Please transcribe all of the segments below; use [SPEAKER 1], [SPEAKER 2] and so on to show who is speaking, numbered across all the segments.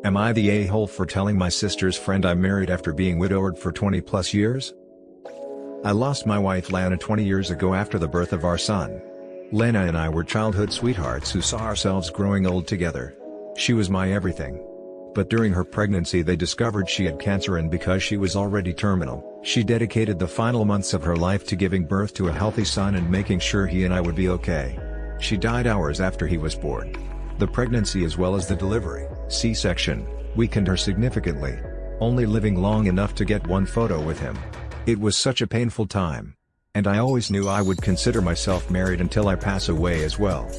[SPEAKER 1] Am I the a-hole for telling my sister's friend I'm married after being widowed for 20 plus years? I lost my wife Lana 20 years ago after the birth of our son. Lana and I were childhood sweethearts who saw ourselves growing old together. She was my everything. But during her pregnancy they discovered she had cancer, and because she was already terminal, she dedicated the final months of her life to giving birth to a healthy son and making sure he and I would be okay. She died hours after he was born. The pregnancy as well as the delivery, C-section, weakened her significantly, only living long enough to get one photo with him. It was such a painful time. And I always knew I would consider myself married until I pass away as well.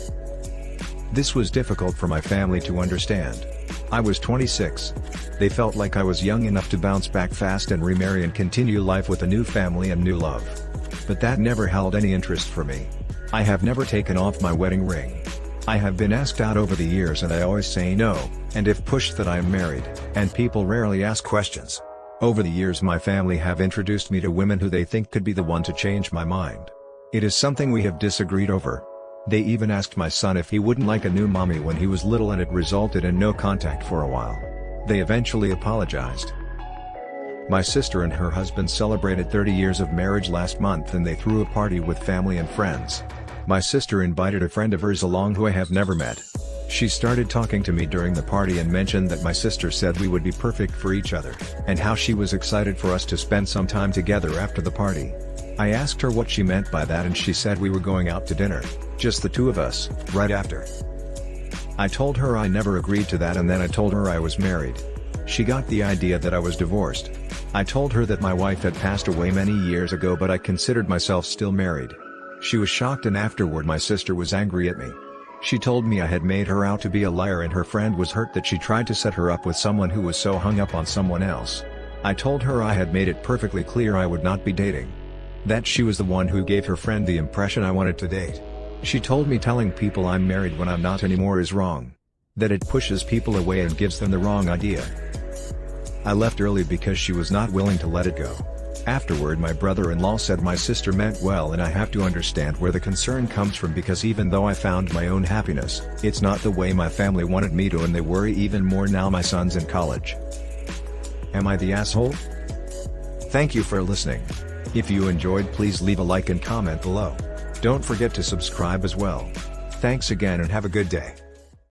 [SPEAKER 1] This was difficult for my family to understand. I was 26. They felt like I was young enough to bounce back fast and remarry and continue life with a new family and new love. But that never held any interest for me. I have never taken off my wedding ring. I have been asked out over the years and I always say no, and if pushed that I am married, and people rarely ask questions. Over the years my family have introduced me to women who they think could be the one to change my mind. It is something we have disagreed over. They even asked my son if he wouldn't like a new mommy when he was little, and it resulted in no contact for a while. They eventually apologized. My sister and her husband celebrated 30 years of marriage last month and they threw a party with family and friends. My sister invited a friend of hers along who I have never met. She started talking to me during the party and mentioned that my sister said we would be perfect for each other, and how she was excited for us to spend some time together after the party. I asked her what she meant by that and she said we were going out to dinner, just the two of us, right after. I told her I never agreed to that, and then I told her I was married. She got the idea that I was divorced. I told her that my wife had passed away many years ago, but I considered myself still married. She was shocked, and afterward my sister was angry at me. She told me I had made her out to be a liar, and her friend was hurt that she tried to set her up with someone who was so hung up on someone else. I told her I had made it perfectly clear I would not be dating. That she was the one who gave her friend the impression I wanted to date. She told me telling people I'm married when I'm not anymore is wrong. That it pushes people away and gives them the wrong idea. I left early because she was not willing to let it go. Afterward my brother-in-law said my sister meant well, and I have to understand where the concern comes from, because even though I found my own happiness, it's not the way my family wanted me to, and they worry even more now my son's in college. Am I the asshole? Thank you for listening. If you enjoyed, please leave a like and comment below. Don't forget to subscribe as well. Thanks again and have a good day.